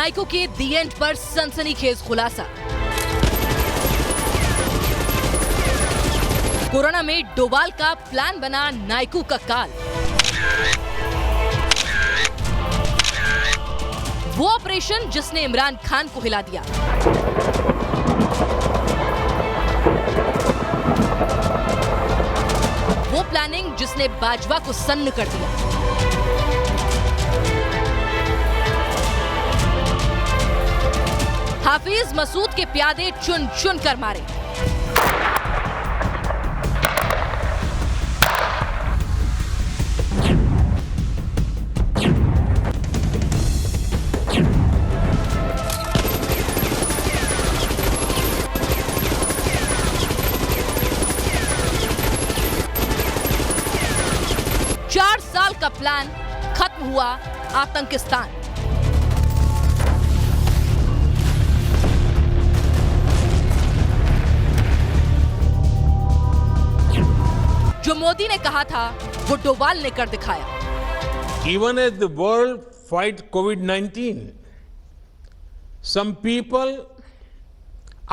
नाइको के दी एंड पर सनसनीखेज खुलासा। कोरोना में डोभाल का प्लान बना नाइको का काल। वो ऑपरेशन जिसने इमरान खान को हिला दिया। वो प्लानिंग जिसने बाजवा को सन्न कर दिया। हाफिज मसूद के प्यादे चुन चुन कर मारे। का प्लान खत्म हुआ आतंकिस्तान। जो मोदी ने कहा था वो डोभाल ने कर दिखाया। Even as the world fight COVID-19, some people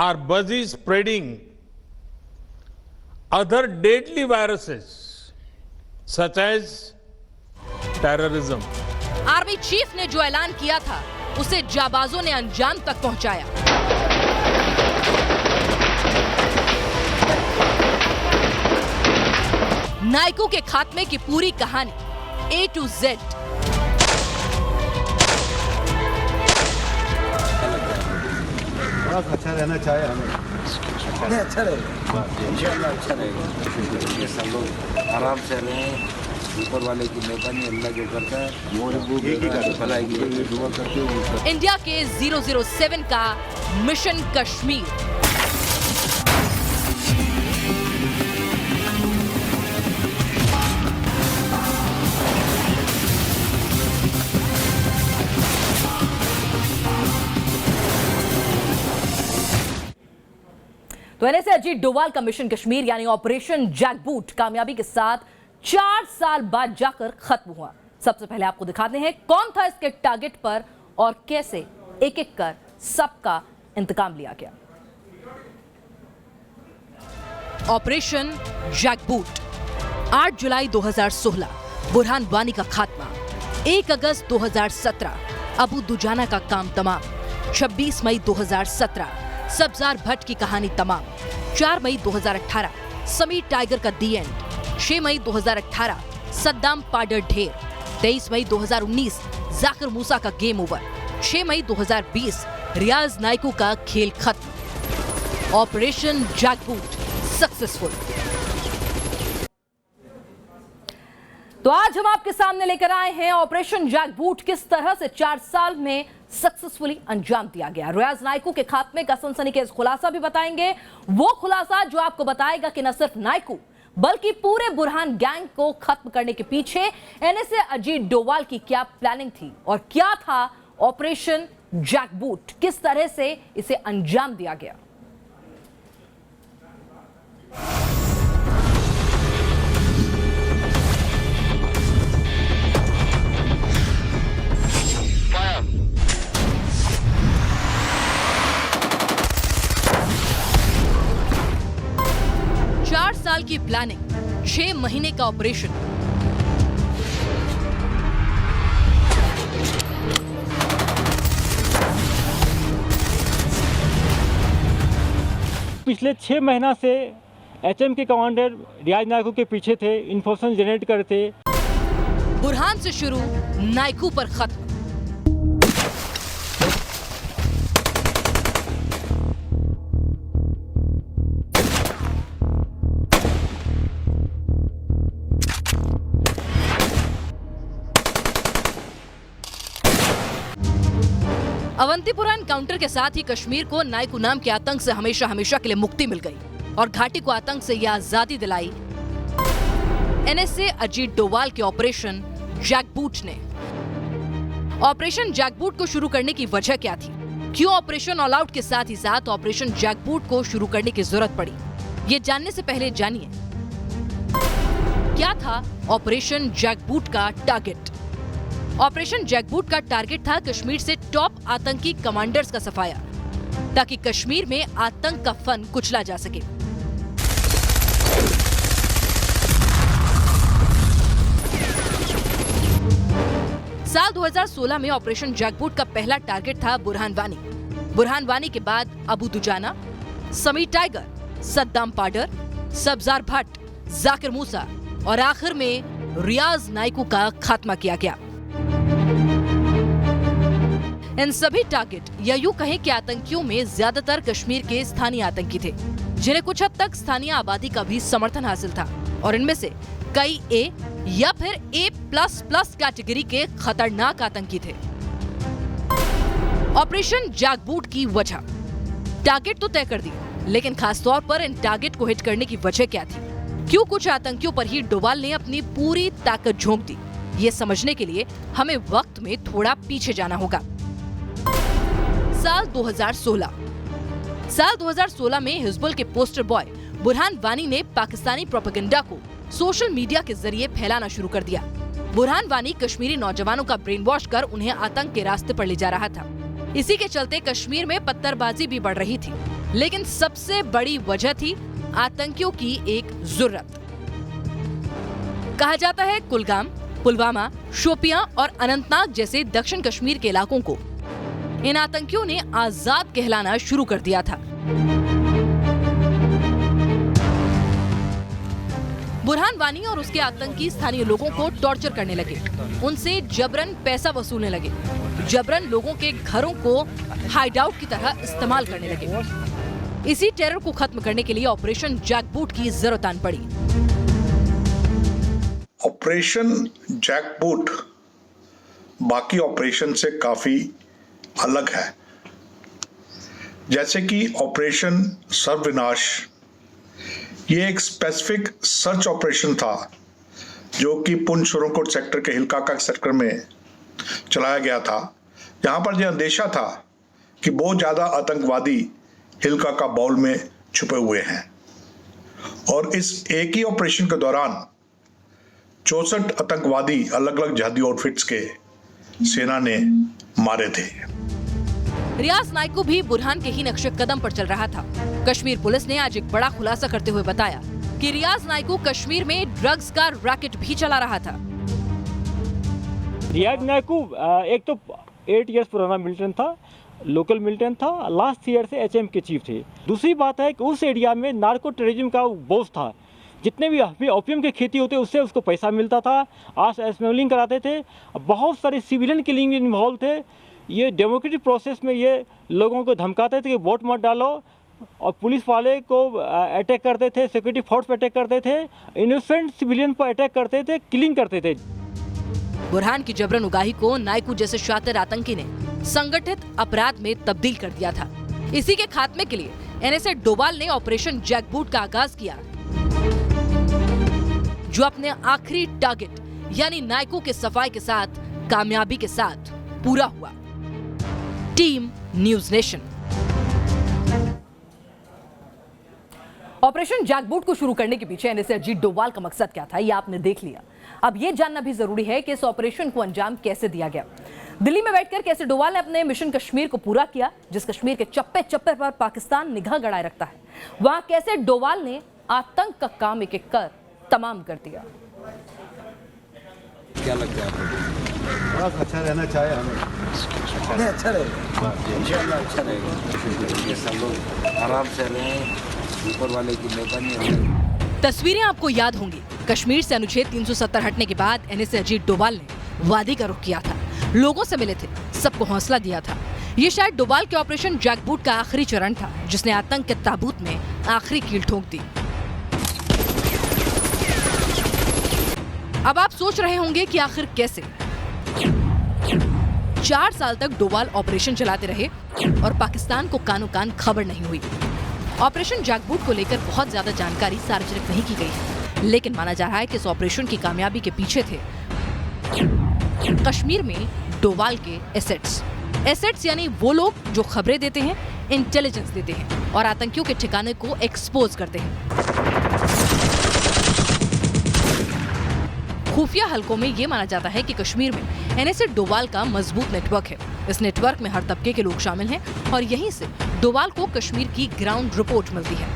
are busy spreading other deadly viruses such as terrorism. Army chief ने जो ऐलान किया था उसे जाबाजों ने अंजाम तक पहुंचाया। नाइको के खात्मे की पूरी कहानी A to Z। अच्छा रहना चाहिए हमें। अच्छा रहेगा, इंशाल्लाह अच्छा रहेगा। ये सब लोग आराम से रहें। ऊपर वाले की मेहरबानी, अल्लाह जो करता है वो भलाई की दुआ करते हुए। इंडिया के 007 का मिशन कश्मीर। तो एनएसए अजीत डोभाल का मिशन कश्मीर यानी ऑपरेशन जैकबूट कामयाबी के साथ 4 साल बाद जाकर खत्म हुआ। सबसे पहले आपको दिखाते हैं कौन था इसके टारगेट पर और कैसे एक एक कर सबका इंतकाम लिया गया। ऑपरेशन जैकबूट 8 जुलाई 2016 बुरहान वानी का खात्मा। 1 अगस्त 2017 अबू दुजाना का काम तमाम। 26 मई 2017 सब्जार भट्ट की कहानी तमाम। 4 मई 2018 समीर टाइगर का दी एंड। 6 मई 2018 सद्दाम पाडर ढेर। 23 मई 2019 जाकिर मूसा का गेम ओवर। 6 मई 2020 रियाज नाइको का खेल खत्म। Operation Jackboot successful. तो आज हम आपके सामने लेकर आए हैं ऑपरेशन जैकबूट किस तरह से 4 साल में सक्सेसफुली अंजाम दिया गया। रियाज नाइको के खात्मे का सनसनीखेज खुलासा भी बताएंगे। वो खुलासा जो आपको बताएगा कि न सिर्फ नाइको बल्कि पूरे बुरहान गैंग को खत्म करने के पीछे एनएसए अजीत डोभाल की क्या प्लानिंग थी और क्या था ऑपरेशन जैकबूट, किस तरह से इसे अंजाम दिया गया। साल की प्लानिंग, 6 महीने का ऑपरेशन। पिछले 6 महीना से एचएम के कमांडर रियाज नाइको के पीछे थे, इंफॉर्मेशन जनरेट करते। बुरहान से शुरू, नाइको पर खत्म। अवंतीपुरा एनकाउंटर के साथ ही कश्मीर को नाइको नाम के आतंक से हमेशा हमेशा के लिए मुक्ति मिल गई और घाटी को आतंक से यह आजादी दिलाई एनएसए अजीत डोभाल के ऑपरेशन जैकबूट ने। ऑपरेशन जैकबूट को शुरू करने की वजह क्या थी? क्यों ऑपरेशन ऑल आउट के साथ ही साथ ऑपरेशन जैकबूट को शुरू करने की जरूरत पड़ी? ये जानने से पहले जानिए क्या था ऑपरेशन जैकबूट का टारगेट। ऑपरेशन जैकबूट का टारगेट था कश्मीर से टॉप आतंकी कमांडर्स का सफाया, ताकि कश्मीर में आतंक का फन कुचला जा सके। साल 2016 में ऑपरेशन जैकबूट का पहला टारगेट था बुरहान वानी। बुरहान वानी के बाद अबू दुजाना, समी टाइगर, सद्दाम पाडर, सब्जार भट्ट, जाकिर मूसा और आखिर में रियाज नाइकू का खात्मा किया गया। इन सभी टारगेट या यूं कहें कि आतंकियों में ज्यादातर कश्मीर के स्थानीय आतंकी थे, जिन्हें कुछ हद तक स्थानीय आबादी का भी समर्थन हासिल था, और इनमें से कई ए या फिर A++ कैटेगरी के खतरनाक आतंकी थे। ऑपरेशन जैकबूट की वजह, टारगेट तो तय कर दी, लेकिन खासतौर पर इन टारगेट को हिट करने की वजह क्या थी? क्यों कुछ आतंकियों पर ही डोभाल ने अपनी पूरी ताकत झोंक दी? ये समझने के लिए हमें वक्त में थोड़ा पीछे जाना होगा। साल 2016 में हिजबुल के पोस्टर बॉय बुरहान वानी ने पाकिस्तानी प्रोपेगेंडा को सोशल मीडिया के जरिए फैलाना शुरू कर दिया। बुरहान वानी कश्मीरी नौजवानों का ब्रेन वॉश कर उन्हें आतंक के रास्ते पर ले जा रहा था। इसी के चलते कश्मीर में पत्थरबाजी भी बढ़ रही थी, लेकिन सबसे बड़ी वजह थी आतंकियों की एक जुर्रत। कहा जाता है कुलगाम, पुलवामा, शोपियां और अनंतनाग जैसे दक्षिण कश्मीर के इलाकों को इन आतंकियों ने आजाद कहलाना शुरू कर दिया था। बुरहान वानी और उसके आतंकी स्थानीय लोगों को टॉर्चर करने लगे, उनसे जबरन पैसा वसूलने लगे, जबरन लोगों के घरों को हाइडआउट की तरह इस्तेमाल करने लगे। इसी टेरर को खत्म करने के लिए ऑपरेशन जैकबूट की जरूरत आन पड़ी। ऑपरेशन जैकबूट बाकी ऑपरेशन से काफी अलग है। जैसे कि ऑपरेशन सर्वविनाश, ये एक स्पेसिफिक सर्च ऑपरेशन था जो कि पुंछ सुरनकोट सेक्टर के हिलकाका सेक्टर में चलाया गया था, जहां पर यह अंदेशा था कि बहुत ज्यादा आतंकवादी हिलकाका बाउल में छुपे हुए हैं। और इस एक ही ऑपरेशन के दौरान 64 आतंकवादी अलग अलग जिहादी आउटफिट्स के सेना ने मारे थे। रियाज नाइकू भी बुरहान के ही नक्शे कदम पर चल रहा था। कश्मीर पुलिस ने आज एक बड़ा खुलासा करते हुए बताया कि रियाज नाइकू कश्मीर में ड्रग्स का रैकेट भी चला रहा था। रियाज नाइकू एक तो 8 इयर्स पुराना मिलिटेंट था, लोकल मिलिटेंट था, लास्ट ईयर से HM के चीफ थे। दूसरी बात है कि उस एरिया में नार्को टेररिज्म का बॉस था। जितने भी ओपियम की खेती होते उससे उसको पैसा मिलता था, आज स्मगलिंग कराते थे, बहुत सारे सिविलियन किलिंग इन्वॉल्व थे। ये डेमोक्रेटिक प्रोसेस में ये लोगों को धमकाते थे कि वोट मत डालो, और पुलिस वाले को अटैक करते थे, सिक्योरिटी फोर्स पर अटैक करते थे, इनोसेंट सिविलियन पर अटैक करते थे, किलिंग करते थे। बुरहान की जबरन उगाही को नाइकू जैसे शातिर आतंकी ने संगठित अपराध में तब्दील कर दिया था। इसी के खात्मे के लिए NSA डोभाल ने ऑपरेशन जैकबूट का आगाज किया, जो अपने आखिरी टारगेट यानी नाइकू के सफाई के साथ कामयाबी के साथ पूरा हुआ। Team news nation. ऑपरेशन जैकबूट को शुरू करने के पीछे NSA अजीत डोभाल का मकसद क्या था, ये आपने देख लिया। अब ये जानना भी जरूरी है कि इस ऑपरेशन को अंजाम कैसे दिया गया। दिल्ली में बैठकर कैसे डोभाल ने अपने मिशन कश्मीर को पूरा किया, जिस कश्मीर के चप्पे चप्पे पर पाकिस्तान निगाह गड़ाए रखता है, वहां कैसे डोभाल ने आतंक का काम एक एक कर तमाम कर दिया। क्या लगता है आपको? बस अच्छा रहना चाहिए हमें। नहीं, अच्छा रहेगा, इंशाल्लाह अच्छा रहेगा। ये सब लोग आराम से रहें, ऊपर वाले की मेहरबानी है। तस्वीरें आपको याद होंगी। कश्मीर से अनुच्छेद 370 हटने के बाद NSA अजीत डोभाल ने वादी का रुख किया था, लोगों से मिले थे, सबको हौसला दिया था। ये शायद डोभाल के ऑपरेशन जैकबूट का आखिरी चरण था, जिसने आतंक के ताबूत में आखिरी कील ठोक दी। अब आप सोच रहे होंगे कि आखिर कैसे। 4 साल तक डोभाल ऑपरेशन चलाते रहे और पाकिस्तान को कानो कान खबर नहीं हुई। ऑपरेशन जैकबूट को लेकर बहुत ज्यादा जानकारी सार्वजनिक नहीं की गई है, लेकिन माना जा रहा है कि इस ऑपरेशन की कामयाबी के पीछे थे कश्मीर में डोभाल के एसेट्स यानी वो लोग जो खबरें देते हैं, इंटेलिजेंस देते हैं और आतंकियों के ठिकाने को एक्सपोज करते हैं। खुफिया हलकों में ये माना जाता है कि कश्मीर में एनएसए डोवाल का मजबूत नेटवर्क है। इस नेटवर्क में हर तबके के लोग शामिल हैं और यहीं से डोवाल को कश्मीर की ग्राउंड रिपोर्ट मिलती है।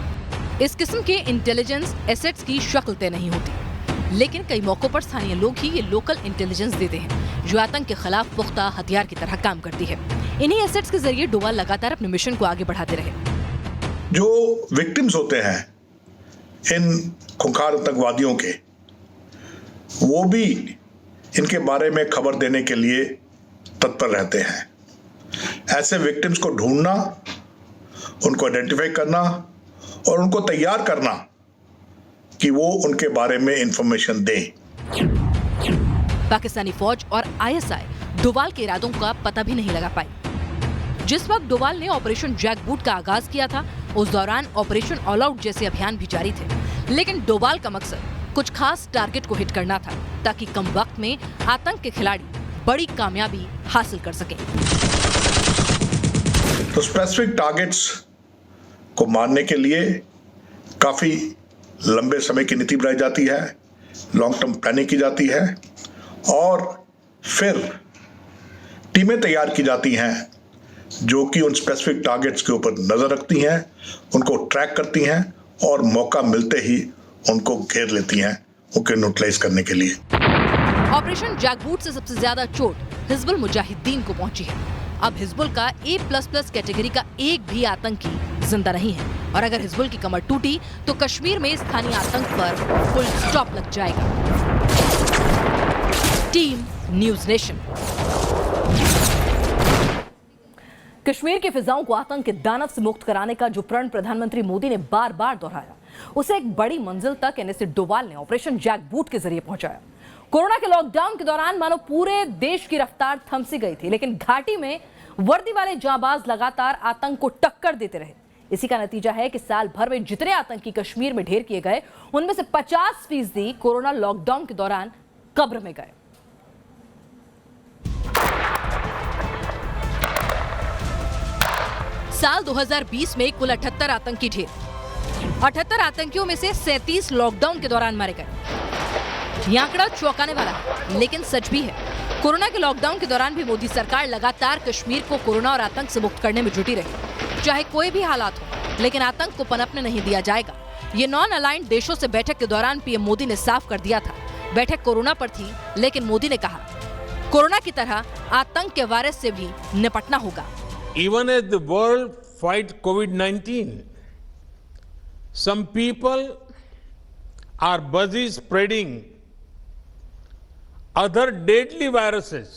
इस किस्म के इंटेलिजेंस एसेट्स की शक्ल तय नहीं होती, लेकिन कई मौकों पर स्थानीय लोग ही ये लोकल इंटेलिजेंस देते हैं, जो आतंक के खिलाफ पुख्ता हथियार की तरह काम करती है। इन्हीं एसेट्स के जरिए डोवाल लगातार अपने मिशन को आगे बढ़ाते रहे। जो विक्टिम्स होते हैं इन खूंखार आतंकवादियों के, वो भी इनके बारे में खबर देने के लिए तत्पर रहते हैं। ऐसे विक्टिम्स को ढूंढना, उनको आइडेंटिफाई करना और उनको तैयार करना कि वो उनके बारे में इंफॉर्मेशन दें। पाकिस्तानी फौज और आईएसआई डोवाल के इरादों का पता भी नहीं लगा पाई। जिस वक्त डोवाल ने ऑपरेशन जैकबूट का आगाज किया था, उस दौरान ऑपरेशन ऑल आउट जैसे अभियान भी जारी थे, लेकिन डोवाल का मकसद कुछ खास टारगेट को हिट करना था, ताकि कम वक्त में आतंक के खिलाड़ी बड़ी कामयाबी हासिल कर सकें। तो स्पेसिफिक टारगेट्स को मारने के लिए काफी लंबे समय की नीति बनाई जाती है, लॉन्ग टर्म प्लानिंग की जाती है और फिर टीमें तैयार की जाती हैं जो कि उन स्पेसिफिक टारगेट्स के ऊपर नजर रखती हैं, उनको ट्रैक करती हैं और मौका मिलते ही उनको घेर लेती हैं उनको न्यूट्रलाइज करने के लिए। ऑपरेशन जैकबूट से सबसे ज्यादा चोट हिजबुल मुजाहिदीन को पहुंची है। अब हिजबुल का A++ कैटेगरी का एक भी आतंकी जिंदा नहीं है और अगर हिजबुल की कमर टूटी तो कश्मीर में स्थानीय आतंक पर फुल स्टॉप लग जाएगा। Team News nation. कश्मीर की फिजाओं को आतंक के दानव से मुक्त कराने का जो प्रण प्रधानमंत्री मोदी ने बार बार दोहराया, उसे एक बड़ी मंजिल तक एनएसए डोवाल ने ऑपरेशन जैकबूट के जरिए पहुंचाया। कोरोना के लॉकडाउन के दौरान मानो पूरे देश की रफ्तार थम सी गई थी, लेकिन घाटी में वर्दी वाले जांबाज लगातार आतंक को टक्कर देते रहे। इसी का नतीजा है कि साल भर में जितने आतंकी कश्मीर में ढेर किए गए, उनमें से 50% कोरोना लॉकडाउन के दौरान कब्र में गए। साल 2020 में कुल 78 आतंकी ढेर, 78 आतंकियों में से 37 लॉकडाउन के दौरान मारे गए। यह आंकड़ा चौंकाने वाला है, लेकिन सच भी है। कोरोना के लॉकडाउन के दौरान भी मोदी सरकार लगातार कश्मीर को कोरोना और आतंक से मुक्त करने में जुटी रही। चाहे कोई भी हालात हो, लेकिन आतंक को पनपने नहीं दिया जाएगा। ये नॉन अलाइंड देशों से बैठक के दौरान पीएम मोदी ने साफ कर दिया था। बैठक कोरोना पर थी, लेकिन मोदी ने कहा कोरोना की तरह आतंक के वायरस से भी निपटना होगा। Even as the world fight COVID-19, some people are busy spreading other deadly viruses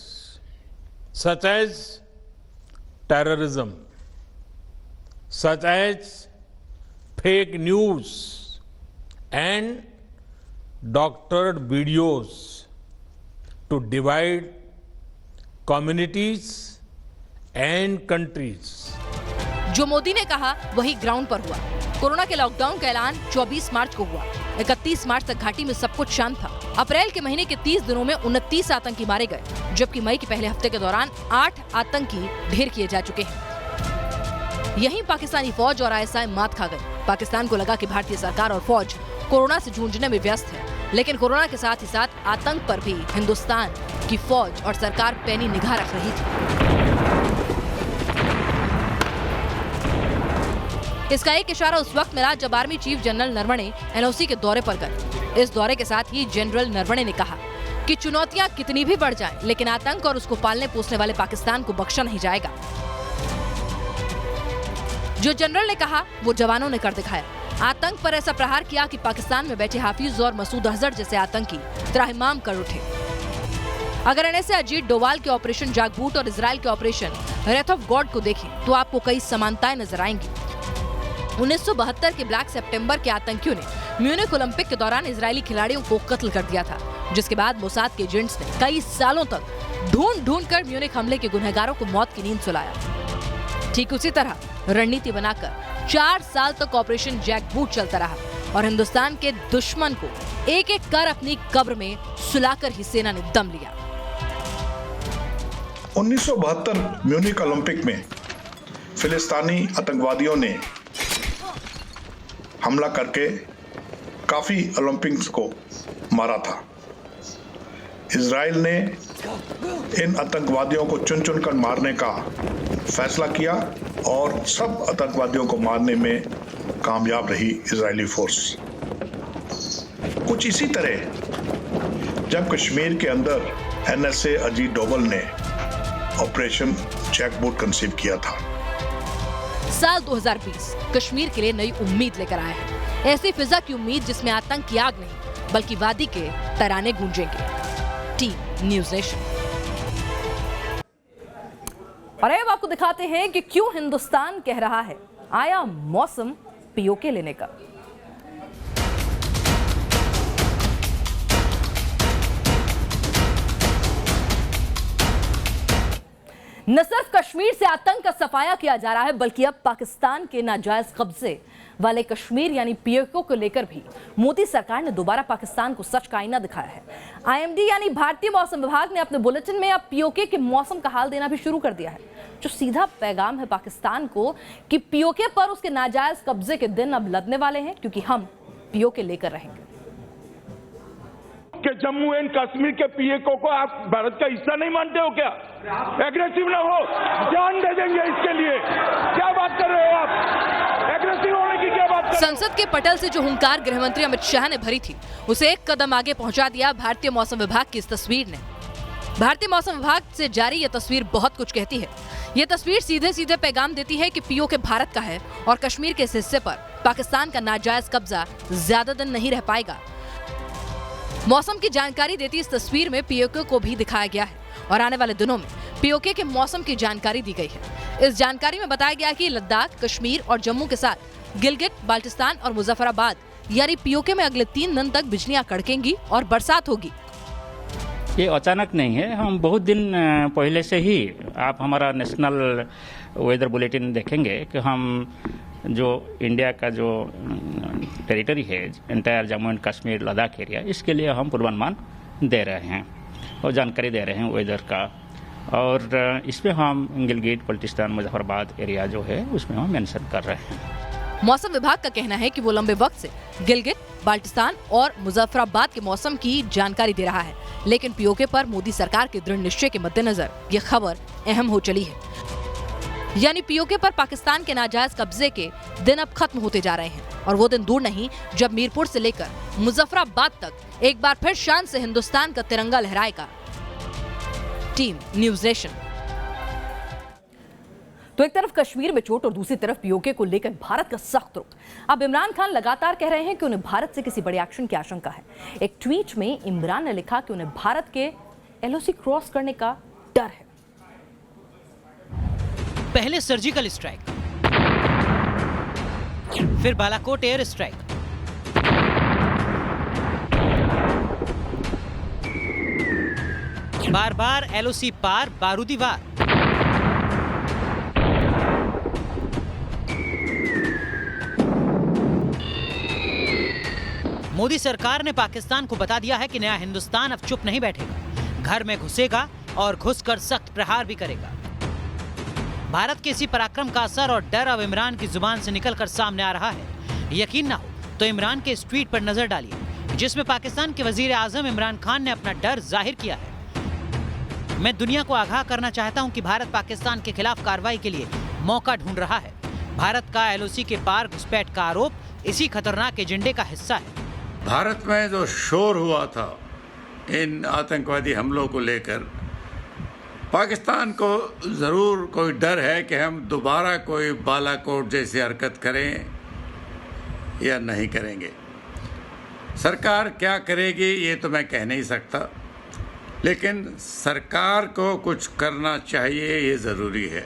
such as terrorism, such as fake news and doctored videos to divide communities and countries. जो मोदी ने कहा वही ग्राउंड पर हुआ। कोरोना के lockdown का ऐलान 24 मार्च को हुआ। 31 मार्च तक घाटी में सब कुछ शांत था। अप्रैल के महीने के 30 दिनों में 29 आतंकी मारे गए, जबकि मई के पहले हफ्ते के दौरान 8 आतंकी ढेर किए जा चुके हैं। यहीं पाकिस्तानी फौज और आईएसआई मात खा गई। पाकिस्तान को लगा कि भारतीय सरकार और फौज कोरोना से जूझने में व्यस्त है, लेकिन कोरोना के साथ ही साथ आतंक पर भी हिंदुस्तान की फौज और सरकार पैनी निगाह रख रही थी। इसका एक इशारा उस वक्त मिला जब army chief general Naravane NOC के दौरे पर गए। इस दौरे के साथ ही जनरल नरवणे ने कहा कि चुनौतियां कितनी भी बढ़ जाएं, लेकिन आतंक और उसको पालने पोसने वाले पाकिस्तान को बख्शा नहीं जाएगा। जो जनरल ने कहा वो जवानों ने कर दिखाया। आतंक पर ऐसा प्रहार किया कि पाकिस्तान में बैठे हाफिज और मसूद अजहर जैसे आतंकी त्राहिमाम कर उठे। अगर एनएसए अजीत डोवाल के ऑपरेशन जैकबूट और इजराइल के ऑपरेशन रेथ ऑफ गॉड को देखें तो आपको कई समानताएं नजर आएंगी। 1972 के ब्लैक सितंबर के आतंकियों ने म्यूनिख ओलंपिक के दौरान इजरायली खिलाड़ियों को कत्ल कर दिया था, जिसके बाद मोसाद के एजेंट्स ने कई सालों तक ढूंढ कर म्यूनिख हमले के गुनहगारों को मौत की नींद सुलाया। ठीक उसी तरह रणनीति बनाकर 4 साल तक ऑपरेशन जैकबूट चलता रहा और हिंदुस्तान के दुश्मन को एक एक कर अपनी कब्र में सुलाकर ही सेना ने दम लिया। 1972 म्यूनिख ओलंपिक में फिलिस्तीनी आतंकवादियों ने हमला करके काफी ओलंपिक्स को मारा था। इजराइल ने इन आतंकवादियों को चुन चुन कर मारने का फैसला किया और सब आतंकवादियों को मारने में कामयाब रही इजरायली फोर्स। कुछ इसी तरह जब कश्मीर के अंदर NSA अजीत डोभाल ने ऑपरेशन जैकबूट कंसीव किया था। साल 2020 कश्मीर के लिए नई उम्मीद लेकर आया है। ऐसी फिजा की उम्मीद जिसमें आतंक की आग नहीं बल्कि वादी के तराने गूंजेंगे। Team News Nation. और अब आपको दिखाते हैं कि क्यों हिंदुस्तान कह रहा है आया मौसम पीओके लेने का। न सिर्फ कश्मीर से आतंक का सफाया किया जा रहा है बल्कि अब पाकिस्तान के नाजायज कब्जे वाले कश्मीर यानी पीओके को लेकर भी मोदी सरकार ने दोबारा पाकिस्तान को सच का आईना दिखाया है। IMD यानी भारतीय मौसम विभाग ने अपने बुलेटिन में अब पीओके के मौसम का हाल देना भी शुरू कर दिया है, जो सीधा पैगाम है पाकिस्तान को कि पीओके पर उसके नाजायज कब्जे के दिन अब लदने वाले हैं, क्योंकि हम पीओके लेकर रहेंगे। कि जम्मू एंड कश्मीर के पीओके को आप भारत का हिस्सा नहीं मानते हो क्या? एग्रेसिव ना हो, जान दे देंगे इसके लिए। क्या बात कर रहे हो आप? एग्रेसिव होने की क्या बात कर रहे हो? संसद के पटल से जो हुंकार गृहमंत्री अमित शाह ने भरी थी उसे एक कदम आगे पहुंचा दिया भारतीय मौसम विभाग की इस तस्वीर ने। भारतीय मौसम विभाग से जारी यह तस्वीर बहुत कुछ कहती है। ये तस्वीर सीधे सीधे पैगाम देती है कि पीओके भारत का है और कश्मीर के इस हिस्से पर पाकिस्तान का नाजायज कब्जा ज्यादा दिन नहीं रह पाएगा। मौसम की जानकारी देती इस तस्वीर में पीओके को भी दिखाया गया है और आने वाले दिनों में पीओके के मौसम की जानकारी दी गई है। इस जानकारी में बताया गया कि लद्दाख, कश्मीर और जम्मू के साथ गिलगिट, बाल्टिस्तान और मुजफ्फराबाद यानी पीओके में अगले 3 दिन तक बिजलियां कड़केंगी और बरसात होगी। ये अचानक नहीं है, हम बहुत दिन पहले से ही, आप हमारा नेशनल वेदर बुलेटिन देखेंगे कि हम जो इंडिया का जो टेरिटरी है, entire Jammu and Kashmir, Ladakh area, इसके लिए हम पूर्वानुमान दे रहे हैं और जानकारी दे रहे हैं वेदर का। और इसमें हम गिलगिट, बाल्टिस्तान, मुजफ्फराबाद एरिया जो है उसमें हम मेंशन कर रहे हैं। मौसम विभाग का कहना है कि वो लंबे वक्त से गिलगिट, बाल्टिस्तान और मुजफ्फराबाद के मौसम की जानकारी दे रहा है, लेकिन पीओके पर मोदी सरकार के दृढ़ निश्चय के मद्देनजर ये खबर अहम हो चली है। यानी पीओके पर पाकिस्तान के नाजायज कब्जे के दिन अब खत्म होते जा रहे हैं और वो दिन दूर नहीं जब मीरपुर से लेकर मुजफ्फराबाद तक एक बार फिर शान से हिंदुस्तान का तिरंगा लहराएगा। Team News nation. तो एक तरफ कश्मीर में चोट और दूसरी तरफ पीओके को लेकर भारत का सख्त रुख। अब इमरान खान लगातार कह रहे हैं कि उन्हें भारत से किसी बड़े एक्शन की आशंका है। एक ट्वीट में इमरान ने लिखा कि उन्हें भारत के LOC क्रॉस करने का डर है। पहले सर्जिकल स्ट्राइक, फिर बालाकोट एयर स्ट्राइक, बार बार LOC पार बारूदी वार। मोदी सरकार ने पाकिस्तान को बता दिया है कि नया हिंदुस्तान अब चुप नहीं बैठेगा, घर में घुसेगा और घुसकर सख्त प्रहार भी करेगा। भारत के इसी पराक्रम का असर और डर अब इमरान की जुबान से निकलकर सामने आ रहा है। यकीन ना हो तो इमरान के इस ट्वीट पर नजर डालिए, जिसमें पाकिस्तान के वजीर आजम इमरान खान ने अपना डर जाहिर किया है। मैं दुनिया को आगाह करना चाहता हूं कि भारत पाकिस्तान के खिलाफ कार्रवाई के लिए मौका ढूंढ रहा है। भारत का LOC के पार घुसपैठ का आरोप इसी खतरनाक एजेंडे का हिस्सा है। भारत में जो शोर हुआ था इन आतंकवादी हमलों को लेकर, पाकिस्तान को ज़रूर कोई डर है कि हम दोबारा कोई बालाकोट जैसी हरकत करें या नहीं करेंगे। सरकार क्या करेगी ये तो मैं कह नहीं सकता, लेकिन सरकार को कुछ करना चाहिए, ये ज़रूरी है।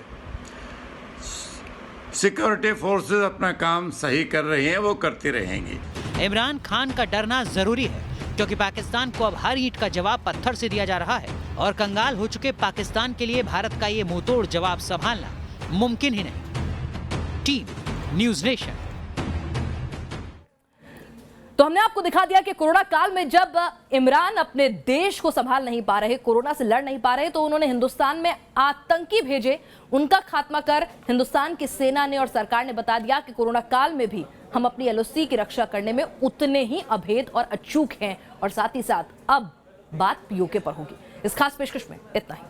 सिक्योरिटी फोर्सेस अपना काम सही कर रही हैं, वो करती रहेंगी। इमरान खान का डरना जरूरी है, क्योंकि पाकिस्तान को अब हर ईंट का जवाब पत्थर से दिया जा रहा है और कंगाल हो चुके पाकिस्तान के लिए भारत का ये मुंहतोड़ जवाब संभालना मुमकिन ही नहीं। Team News nation. तो हमने आपको दिखा दिया कि कोरोना काल में जब इमरान अपने देश को संभाल नहीं पा रहे, कोरोना से लड़ नहीं पा रहे, तो उन्होंने हिंदुस्तान में आतंकी भेजे, उनका खात्मा कर हिंदुस्तान की सेना ने और सरकार ने बता दिया कि कोरोना काल में भी हम अपनी LOC की रक्षा करने में उतने ही अभेद और अचूक हैं और साथ ही साथ अब बात पीओके पर होगी। इस खास पेशकश में इतना ही।